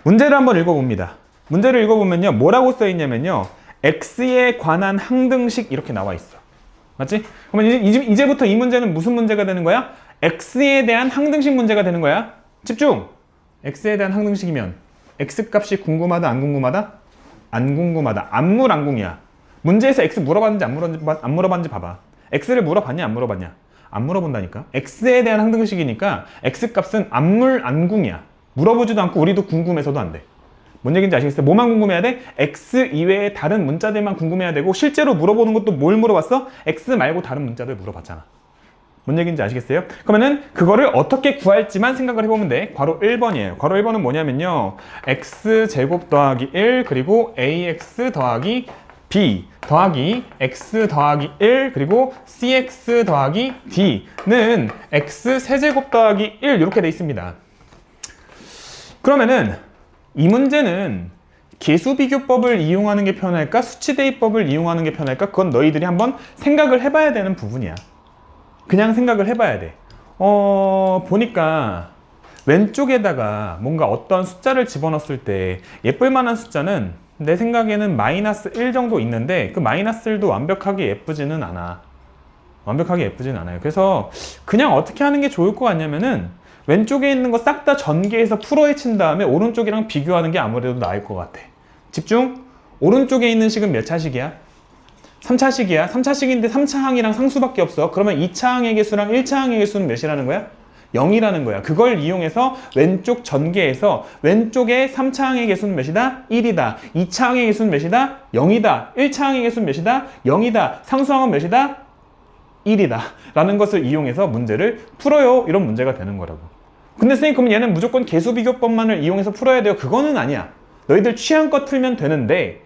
문제를 한번 읽어봅니다. 문제를 읽어보면요, 뭐라고 써있냐면요, x에 관한 항등식 이렇게 나와 있어. 맞지? 그러면 이제부터 이 문제는 무슨 문제가 되는 거야? x에 대한 항등식 문제가 되는 거야. 집중! x에 대한 항등식이면 x값이 궁금하다 안 궁금하다? 안 궁금하다. 안물안궁이야. 문제에서 x 물어봤는지 안 물어봤는지 봐봐. x를 물어봤냐 안 물어봤냐? 안 물어본다니까. x에 대한 항등식이니까 x값은 안물안궁이야. 물어보지도 않고 우리도 궁금해서도 안 돼. 뭔 얘기인지 아시겠어요? 뭐만 궁금해야 돼? x 이외에 다른 문자들만 궁금해야 되고, 실제로 물어보는 것도 뭘 물어봤어? x 말고 다른 문자들 물어봤잖아. 뭔 얘기인지 아시겠어요? 그러면은 그거를 어떻게 구할지만 생각을 해보면 돼. 괄호 1번이에요. 괄호 1번은 뭐냐면요, x제곱 더하기 1 그리고 ax 더하기 b 더하기 x 더하기 1 그리고 cx 더하기 d는 x 세제곱 더하기 1 이렇게 돼 있습니다. 그러면은 이 문제는 계수비교법을 이용하는 게 편할까? 수치대입법을 이용하는 게 편할까? 그건 너희들이 한번 생각을 해봐야 되는 부분이야. 그냥 생각을 해봐야 돼. 보니까 왼쪽에다가 뭔가 어떤 숫자를 집어넣었을 때 예쁠 만한 숫자는 내 생각에는 마이너스 1 정도 있는데, 그 마이너스 1도 완벽하게 예쁘지는 않아. 완벽하게 예쁘지는 않아요. 그래서 그냥 어떻게 하는 게 좋을 것 같냐면은, 왼쪽에 있는 거 싹 다 전개해서 풀어헤친 다음에 오른쪽이랑 비교하는 게 아무래도 나을 것 같아. 집중! 오른쪽에 있는 식은 몇 차식이야? 3차식이야. 3차식인데 3차항이랑 상수밖에 없어. 그러면 2차항의 개수랑 1차항의 개수는 몇이라는 거야? 0이라는 거야. 그걸 이용해서 왼쪽 전개해서 왼쪽에 3차항의 개수는 몇이다? 1이다. 2차항의 개수는 몇이다? 0이다. 1차항의 개수는 몇이다? 0이다. 상수항은 몇이다? 1이다. 라는 것을 이용해서 문제를 풀어요. 이런 문제가 되는 거라고. 근데 선생님, 그럼 얘는 무조건 계수비교법만을 이용해서 풀어야 돼요? 그거는 아니야. 너희들 취향껏 풀면 되는데,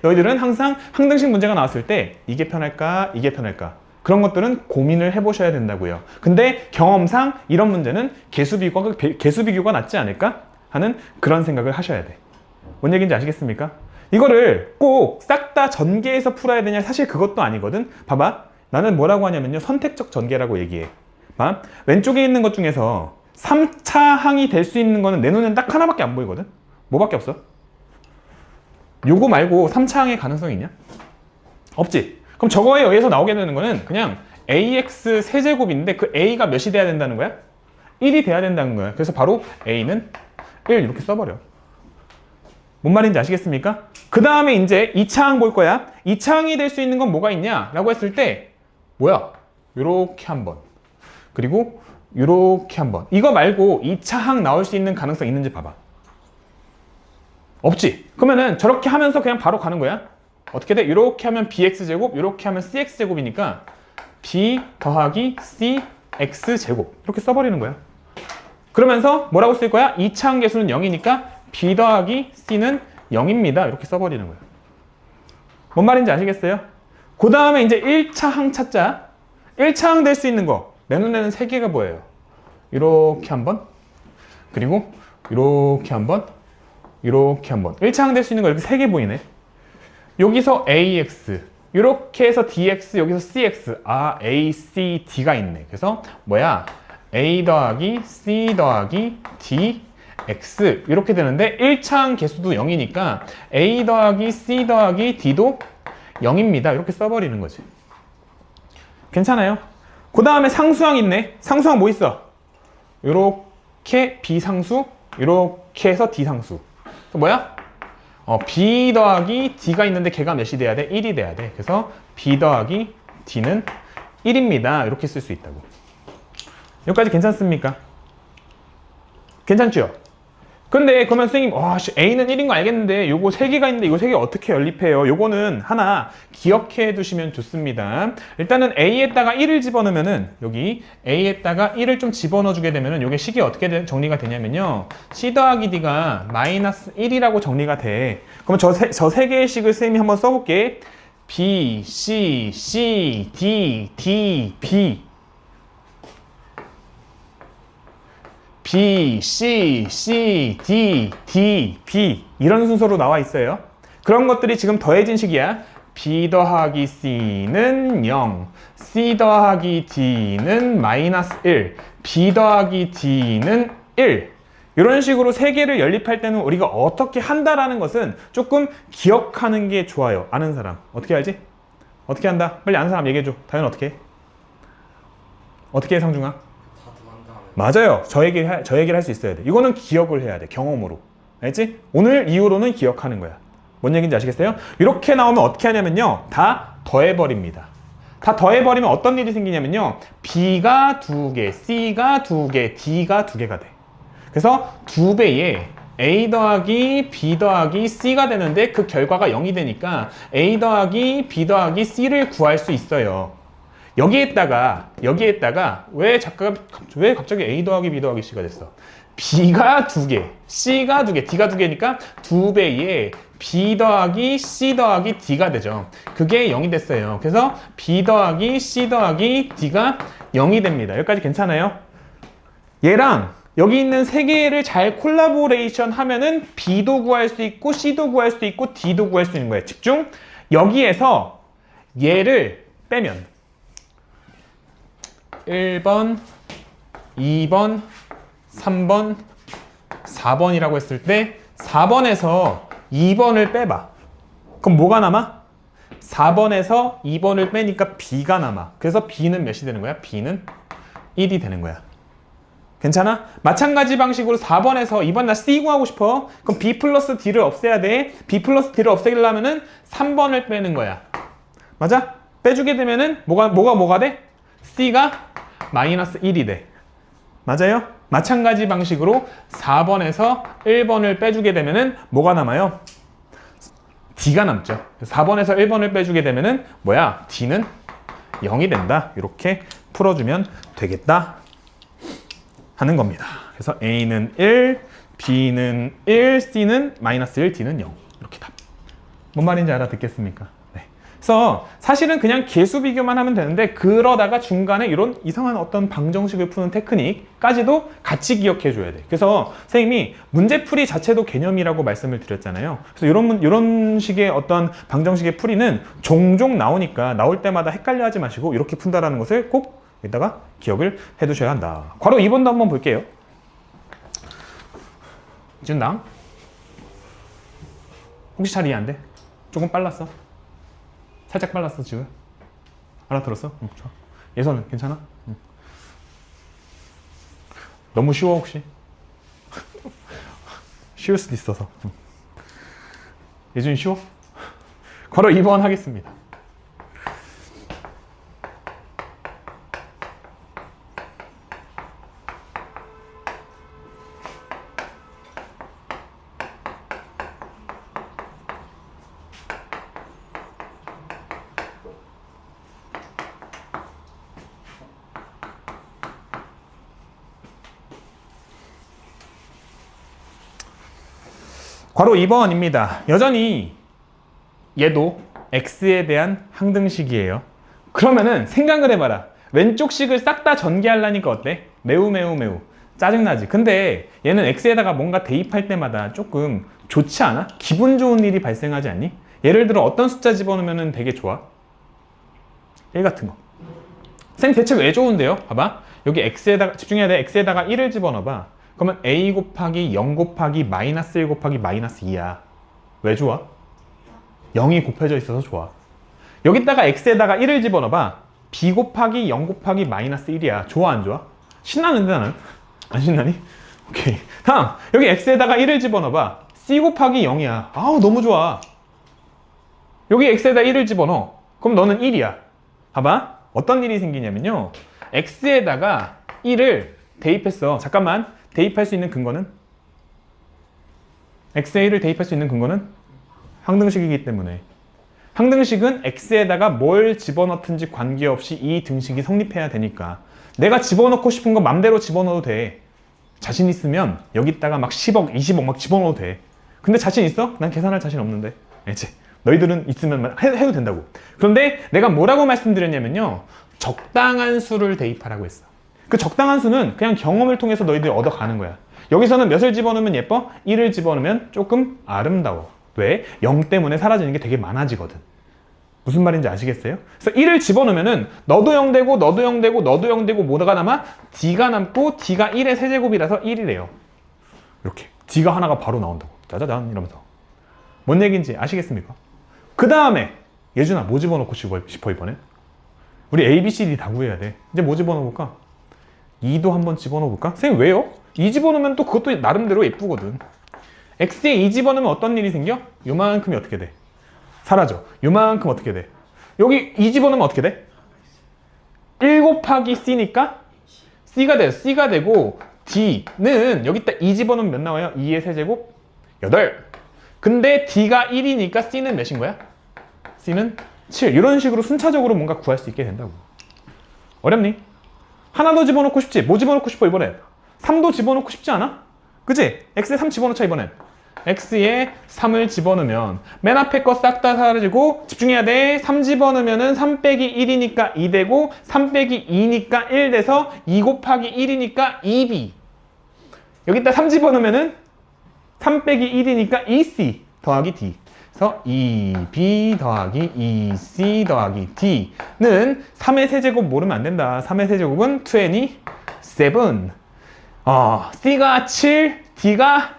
너희들은 항상 항등식 문제가 나왔을 때 이게 편할까? 이게 편할까? 그런 것들은 고민을 해보셔야 된다고요. 근데 경험상 이런 문제는 계수비교가 낫지 않을까? 하는 그런 생각을 하셔야 돼. 뭔 얘기인지 아시겠습니까? 이거를 꼭 싹 다 전개해서 풀어야 되냐? 사실 그것도 아니거든. 봐봐. 나는 뭐라고 하냐면요, 선택적 전개라고 얘기해. 봐. 왼쪽에 있는 것 중에서 3차항이 될 수 있는 거는 내 눈엔 딱 하나밖에 안 보이거든. 뭐밖에 없어? 요거 말고 3차항의 가능성이 있냐? 없지. 그럼 저거에 의해서 나오게 되는 거는 그냥 ax 세제곱인데, 그 a가 몇이 돼야 된다는 거야? 1이 돼야 된다는 거야. 그래서 바로 a는 1 이렇게 써버려. 뭔 말인지 아시겠습니까? 그 다음에 이제 2차항 볼 거야. 2차항이 될 수 있는 건 뭐가 있냐? 라고 했을 때, 뭐야? 요렇게 한번. 그리고 요렇게 한번. 이거 말고 2차항 나올 수 있는 가능성 있는지 봐봐. 없지? 그러면은 저렇게 하면서 그냥 바로 가는 거야. 어떻게 돼? 이렇게 하면 bx제곱, 이렇게 하면 cx제곱이니까 b 더하기 cx제곱 이렇게 써버리는 거야. 그러면서 뭐라고 쓸 거야? 2차항 계수는 0이니까 b 더하기 c는 0입니다. 이렇게 써버리는 거야. 뭔 말인지 아시겠어요? 그 다음에 이제 1차항 찾자. 1차항 될 수 있는 거. 내 눈에는 3개가 보여요. 이렇게 한번, 그리고 이렇게 한번, 이렇게 한번. 1차항 될 수 있는 거 이렇게 3개 보이네. 여기서 ax, 이렇게 해서 dx, 여기서 cx. 아, a, c, d가 있네. 그래서 뭐야? a 더하기 c 더하기 dx 이렇게 되는데, 1차항 개수도 0이니까 a 더하기 c 더하기 d도 0입니다. 이렇게 써버리는 거지. 괜찮아요? 그 다음에 상수항 있네. 상수항 뭐 있어? 이렇게 b상수, 이렇게 해서 d상수. 뭐야? b 더하기 d가 있는데 걔가 몇이 돼야 돼? 1이 돼야 돼. 그래서 b 더하기 d는 1입니다. 이렇게 쓸 수 있다고. 여기까지 괜찮습니까? 괜찮죠? 근데 그러면 선생님, A는 1인 거 알겠는데 요거 3개가 있는데 이거 3개 어떻게 연립해요? 요거는 하나 기억해 두시면 좋습니다. 일단은 A에다가 1을 집어넣으면은, 여기 A에다가 1을 좀 집어넣어 주게 되면은 요게 식이 어떻게 정리가 되냐면요, C 더하기 D가 마이너스 1이라고 정리가 돼. 그러면 저 3개의 식을 쌤이 한번 써볼게. B, C, C, D, D, B. B, C, C, D, D, B 이런 순서로 나와 있어요. 그런 것들이 지금 더해진 식이야. B 더하기 C는 0, C 더하기 D는 마이너스 1, B 더하기 D는 1 이런 식으로 세 개를 연립할 때는 우리가 어떻게 한다라는 것은 조금 기억하는 게 좋아요. 아는 사람. 어떻게 알지? 어떻게 한다? 빨리 아는 사람 얘기해줘. 다현 어떻게 해? 어떻게 해, 상중아? 맞아요. 저 얘기를 할 수 있어야 돼. 이거는 기억을 해야 돼. 경험으로. 알지? 오늘 이후로는 기억하는 거야. 뭔 얘기인지 아시겠어요? 이렇게 나오면 어떻게 하냐면요. 다 더해버립니다. 다 더해버리면 어떤 일이 생기냐면요. B가 2개, C가 2개, D가 2개가 돼. 그래서 2배에 A 더하기 B 더하기 C가 되는데 그 결과가 0이 되니까 A 더하기 B 더하기 C를 구할 수 있어요. 여기에다가 왜 갑자기 A 더하기 B 더하기 C가 됐어? B가 2개, C가 2개, D가 2개니까 2배에 B 더하기 C 더하기 D가 되죠. 그게 0이 됐어요. 그래서 B 더하기 C 더하기 D가 0이 됩니다. 여기까지 괜찮아요? 얘랑 여기 있는 세 개를 잘 콜라보레이션 하면은 B도 구할 수 있고 C도 구할 수 있고 D도 구할 수 있는 거예요. 집중! 여기에서 얘를 빼면 1번, 2번, 3번, 4번이라고 했을 때 4번에서 2번을 빼봐. 그럼 뭐가 남아? 4번에서 2번을 빼니까 B가 남아. 그래서 B는 몇이 되는 거야? B는 1이 되는 거야. 괜찮아? 마찬가지 방식으로 4번에서 2번 나 C 구하고 싶어. 그럼 B 플러스 D를 없애야 돼. B 플러스 D를 없애려면은 3번을 빼는 거야. 맞아? 빼주게 되면은 뭐가 돼? C가 마이너스 1이 돼. 맞아요? 마찬가지 방식으로 4번에서 1번을 빼주게 되면은 뭐가 남아요? D가 남죠. 4번에서 1번을 빼주게 되면은 뭐야? D는 0이 된다. 이렇게 풀어주면 되겠다 하는 겁니다. 그래서 A는 1, B는 1, C는 마이너스 1, D는 0. 이렇게 답. 뭔 말인지 알아듣겠습니까? 네. 그래서 사실은 그냥 개수 비교만 하면 되는데 그러다가 중간에 이런 이상한 어떤 방정식을 푸는 테크닉까지도 같이 기억해 줘야 돼. 그래서 선생님이 문제풀이 자체도 개념이라고 말씀을 드렸잖아요. 그래서 이런 식의 어떤 방정식의 풀이는 종종 나오니까 나올 때마다 헷갈려 하지 마시고 이렇게 푼다라는 것을 꼭 여기다가 기억을 해 두셔야 한다. 괄호 2번도 한번 볼게요. 준당 혹시 잘 이해 안 돼? 조금 빨랐어? 살짝 빨랐어 지금? 알아들었어? 응, 좋아. 예선은 괜찮아? 응. 너무 쉬워 혹시? 쉬울 수도 있어서. 응. 예준이 쉬워? 괄호 2번 하겠습니다. 괄호 2번입니다. 여전히 얘도 x에 대한 항등식이에요. 그러면은 생각을 해봐라. 왼쪽 식을 싹 다 전개하려니까 어때? 매우 짜증나지. 근데 얘는 x에다가 뭔가 대입할 때마다 조금 좋지 않아? 기분 좋은 일이 발생하지 않니? 예를 들어 어떤 숫자 집어넣으면 되게 좋아? 1 같은 거. 쌤 대체 왜 좋은데요? 봐봐. 여기 x에다가 집중해야 돼. x에다가 1을 집어넣어봐. 그러면 a 곱하기 0 곱하기 마이너스 1 곱하기 마이너스 2야. 왜 좋아? 0이 곱해져 있어서 좋아. 여기다가 x에다가 1을 집어넣어봐. b 곱하기 0 곱하기 마이너스 1이야. 좋아 안 좋아? 신나는데 나는? 안 신나니? 오케이. 다음 여기 x에다가 1을 집어넣어봐. c 곱하기 0이야. 아우 너무 좋아. 여기 x에다 1을 집어넣어. 그럼 너는 1이야. 봐봐. 어떤 일이 생기냐면요. x에다가 1을 대입했어. 잠깐만. 대입할 수 있는 근거는? x에 1을 대입할 수 있는 근거는? 항등식이기 때문에. 항등식은 x에다가 뭘 집어넣든지 관계없이 이 등식이 성립해야 되니까. 내가 집어넣고 싶은 거 맘대로 집어넣어도 돼. 자신 있으면 여기다가 막 10억, 20억 막 집어넣어도 돼. 근데 자신 있어? 난 계산할 자신 없는데. 알지? 너희들은 있으면 해도 된다고. 그런데 내가 뭐라고 말씀드렸냐면요. 적당한 수를 대입하라고 했어. 그 적당한 수는 그냥 경험을 통해서 너희들이 얻어가는 거야. 여기서는 몇을 집어넣으면 예뻐? 1을 집어넣으면 조금 아름다워. 왜? 0 때문에 사라지는 게 되게 많아지거든. 무슨 말인지 아시겠어요? 그래서 1을 집어넣으면은 너도 0 되고 너도 0 되고 너도 0 되고 뭐가 남아? D가 남고 D가 1의 세제곱이라서 1이래요. 이렇게 D가 하나가 바로 나온다고. 짜자잔 이러면서. 뭔 얘기인지 아시겠습니까? 그 다음에 예준아 뭐 집어넣고 싶어 이번에? 우리 A, B, C, D 다 구해야 돼. 이제 뭐 집어넣어볼까? 2도 한번 집어넣어볼까? 선생님 왜요? 2 집어넣으면 또 그것도 나름대로 예쁘거든. X에 2 집어넣으면 어떤 일이 생겨? 요만큼이 어떻게 돼? 사라져. 요만큼 어떻게 돼? 여기 2 집어넣으면 어떻게 돼? 1 곱하기 C니까 C가 돼요. C가 되고 D는 여기다 2 집어넣으면 몇 나와요? 2의 세제곱? 8. 근데 D가 1이니까 C는 몇인 거야? C는 7. 이런 식으로 순차적으로 뭔가 구할 수 있게 된다고. 어렵니? 하나 더 집어넣고 싶지? 뭐 집어넣고 싶어 이번엔? 3도 집어넣고 싶지 않아? 그치? X에 3 집어넣자 이번엔. X에 3을 집어넣으면 맨 앞에 거 싹 다 사라지고 집중해야 돼. 3 집어넣으면은 3 빼기 1이니까 2 되고 3 빼기 2니까 1 돼서 2 곱하기 1이니까 2B. 여기다 3 집어넣으면은 3 빼기 1이니까 2C 더하기 D. 그래서 2B 더하기 2C 더하기 D는 3의 세제곱 모르면 안 된다. 3의 세제곱은 27. C가 7, D가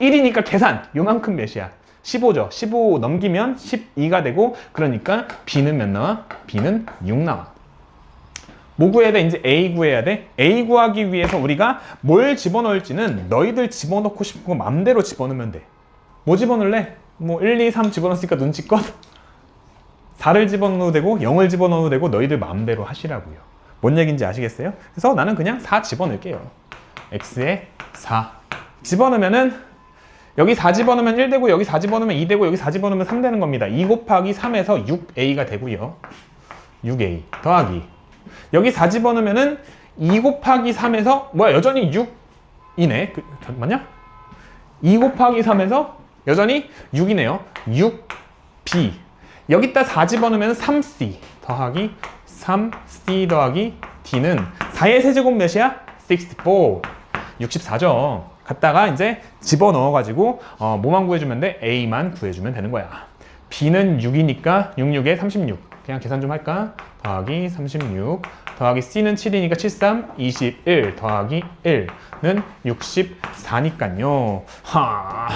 1이니까 계산. 요만큼 몇이야? 15죠. 15 넘기면 12가 되고 그러니까 B는 몇 나와? B는 6 나와. 뭐 구해야 돼? 이제 A 구해야 돼. A 구하기 위해서 우리가 뭘 집어넣을지는 너희들 집어넣고 싶은 거 맘대로 집어넣으면 돼. 뭐 집어넣을래? 뭐 1, 2, 3 집어넣었으니까 눈치껏 4를 집어넣어도 되고 0을 집어넣어도 되고 너희들 마음대로 하시라고요. 뭔 얘기인지 아시겠어요? 그래서 나는 그냥 4 집어넣을게요. X에 4 집어넣으면은 여기 4 집어넣으면 1 되고 여기 4 집어넣으면 2 되고 여기 4 집어넣으면 3 되는 겁니다. 2 곱하기 3에서 6A가 되고요. 6A 더하기 여기 4 집어넣으면은 2 곱하기 3에서 뭐야 여전히 6이네. 맞냐? 2 곱하기 3에서 여전히 6이네요. 6B 여기다 4 집어넣으면 3C 더하기 3C 더하기 D는 4의 세제곱 몇이야? 64 64죠. 갖다가 이제 집어넣어가지고 뭐만 구해주면 돼? A만 구해주면 되는 거야. B는 6이니까 6, 6에 36 그냥 계산 좀 할까? 더하기 36 더하기 C는 7이니까 73 21 더하기 1는 64니까요.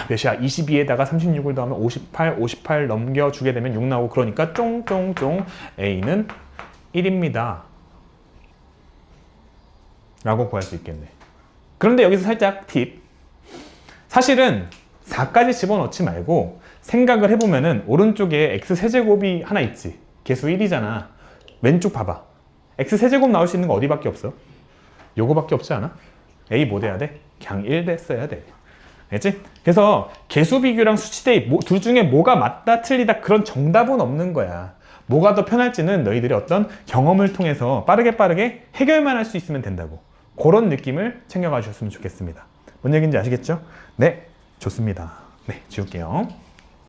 몇이야? 22에다가 36을 더하면 58 58 넘겨주게 되면 6 나오고 그러니까 쫑쫑쫑 A는 1입니다. 라고 구할 수 있겠네. 그런데 여기서 살짝 팁. 사실은 4까지 집어넣지 말고 생각을 해보면은 오른쪽에 X세제곱이 하나 있지. 개수 1이잖아. 왼쪽 봐봐. X세제곱 나올 수 있는 거 어디밖에 없어? 요거밖에 없지 않아? A 뭐 돼야 돼? 그냥 1 됐어야 돼. 알겠지? 그래서 개수 비교랑 수치 대입 둘 중에 뭐가 맞다 틀리다 그런 정답은 없는 거야. 뭐가 더 편할지는 너희들의 어떤 경험을 통해서 빠르게 해결만 할 수 있으면 된다고. 그런 느낌을 챙겨가 주셨으면 좋겠습니다. 뭔 얘기인지 아시겠죠? 네, 좋습니다. 네, 지울게요.